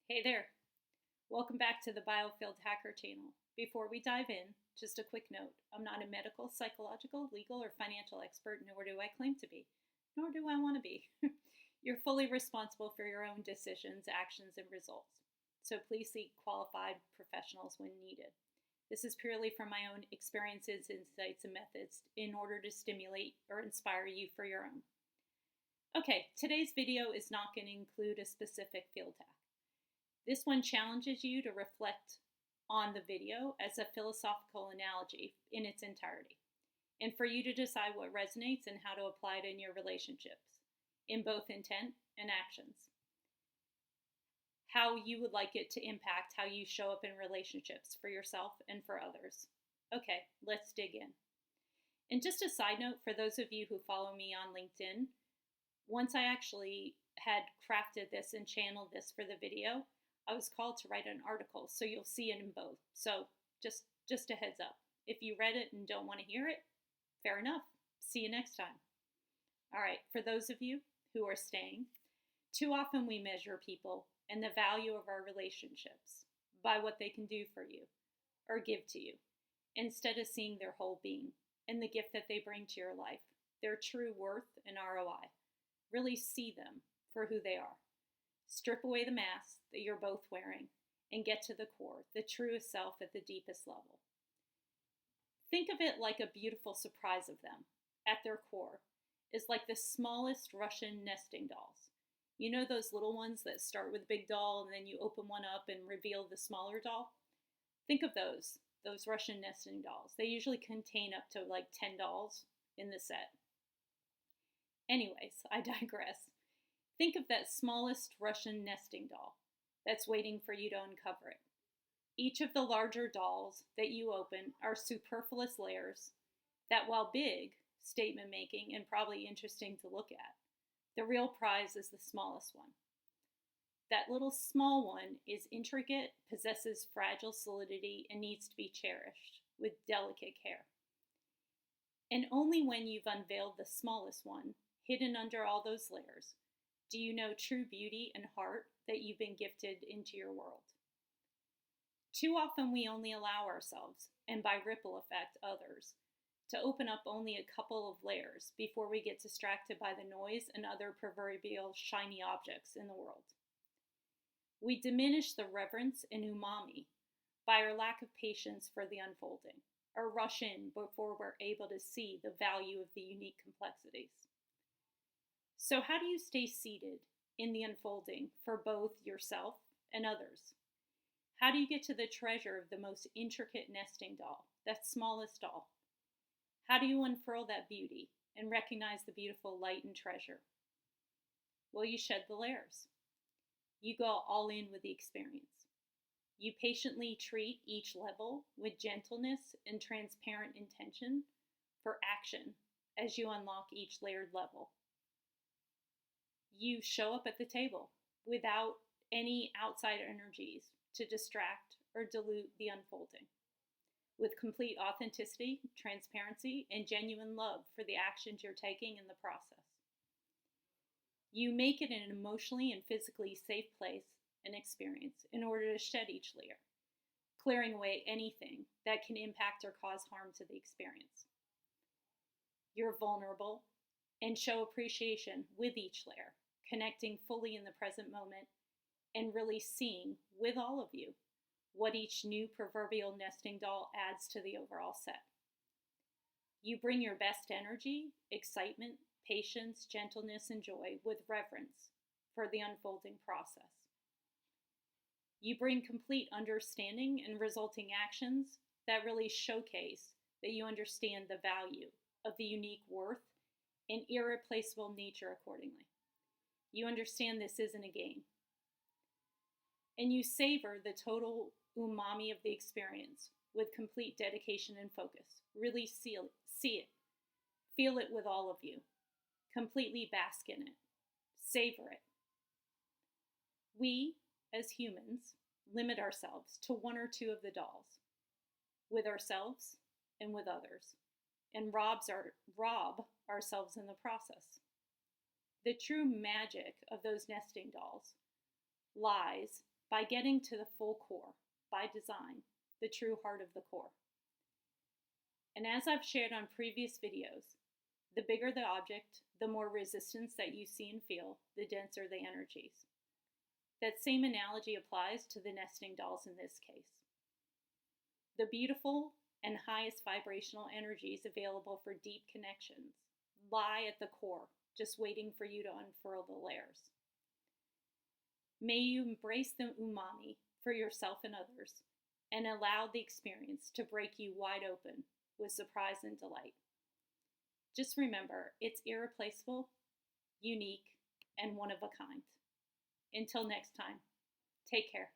Hey there, welcome back to the Biofield Hacker channel. Before we dive in, just a quick note. I'm not a medical, psychological, legal, or financial expert, nor do I claim to be, nor do I want to be. You're fully responsible for your own decisions, actions, and results. So please seek qualified professionals when needed. This is purely from my own experiences, insights, and methods in order to stimulate or inspire you for your own. Okay, today's video is not going to include a specific field hack. This one challenges you to reflect on the video as a philosophical analogy in its entirety, and for you to decide what resonates and how to apply it in your relationships, in both intent and actions. How you would like it to impact how you show up in relationships for yourself and for others. Okay, let's dig in. And just a side note for those of you who follow me on LinkedIn, once I actually had crafted this and channeled this for the video, I was called to write an article, so you'll see it in both. So just a heads up. If you read it and don't want to hear it, fair enough. See you next time. All right, for those of you who are staying, too often we measure people and the value of our relationships by what they can do for you or give to you, instead of seeing their whole being and the gift that they bring to your life, their true worth and ROI. Really see them for who they are. Strip away the mask that you're both wearing and get to the core, the truest self at the deepest level. Think of it like a beautiful surprise of them. At their core is like the smallest Russian nesting dolls. You know those little ones that start with a big doll and then you open one up and reveal the smaller doll? Think of those Russian nesting dolls. They usually contain up to like 10 dolls in the set. Anyways, I digress. Think of that smallest Russian nesting doll that's waiting for you to uncover it. Each of the larger dolls that you open are superfluous layers that, while big, statement making, and probably interesting to look at, the real prize is the smallest one. That little small one is intricate, possesses fragile solidity, and needs to be cherished with delicate care. And only when you've unveiled the smallest one, hidden under all those layers, do you know true beauty and heart that you've been gifted into your world? Too often we only allow ourselves, and by ripple effect others, to open up only a couple of layers before we get distracted by the noise and other proverbial shiny objects in the world. We diminish the reverence and umami by our lack of patience for the unfolding, or rush in before we're able to see the value of the unique complexities. So how do you stay seated in the unfolding for both yourself and others? How do you get to the treasure of the most intricate nesting doll, that smallest doll? How do you unfurl that beauty and recognize the beautiful light and treasure? Well, you shed the layers. You go all in with the experience. You patiently treat each level with gentleness and transparent intention for action as you unlock each layered level. You show up at the table without any outside energies to distract or dilute the unfolding, with complete authenticity, transparency, and genuine love for the actions you're taking in the process. You make it an emotionally and physically safe place and experience in order to shed each layer, clearing away anything that can impact or cause harm to the experience. You're vulnerable and show appreciation with each layer, connecting fully in the present moment and really seeing with all of you what each new proverbial nesting doll adds to the overall set. You bring your best energy, excitement, patience, gentleness, and joy with reverence for the unfolding process. You bring complete understanding and resulting actions that really showcase that you understand the value of the unique worth and irreplaceable nature accordingly. You understand this isn't a game. And you savor the total umami of the experience with complete dedication and focus. Really see it. Feel it with all of you. Completely bask in it. Savor it. We, as humans, limit ourselves to one or two of the dolls, with ourselves and with others, and rob ourselves in the process. The true magic of those nesting dolls lies by getting to the full core, by design, the true heart of the core. And as I've shared on previous videos, the bigger the object, the more resistance that you see and feel, the denser the energies. That same analogy applies to the nesting dolls in this case. The beautiful and highest vibrational energies available for deep connections lie at the core, just waiting for you to unfurl the layers. May you embrace the umami for yourself and others, and allow the experience to break you wide open with surprise and delight. Just remember, it's irreplaceable, unique, and one of a kind. Until next time, take care.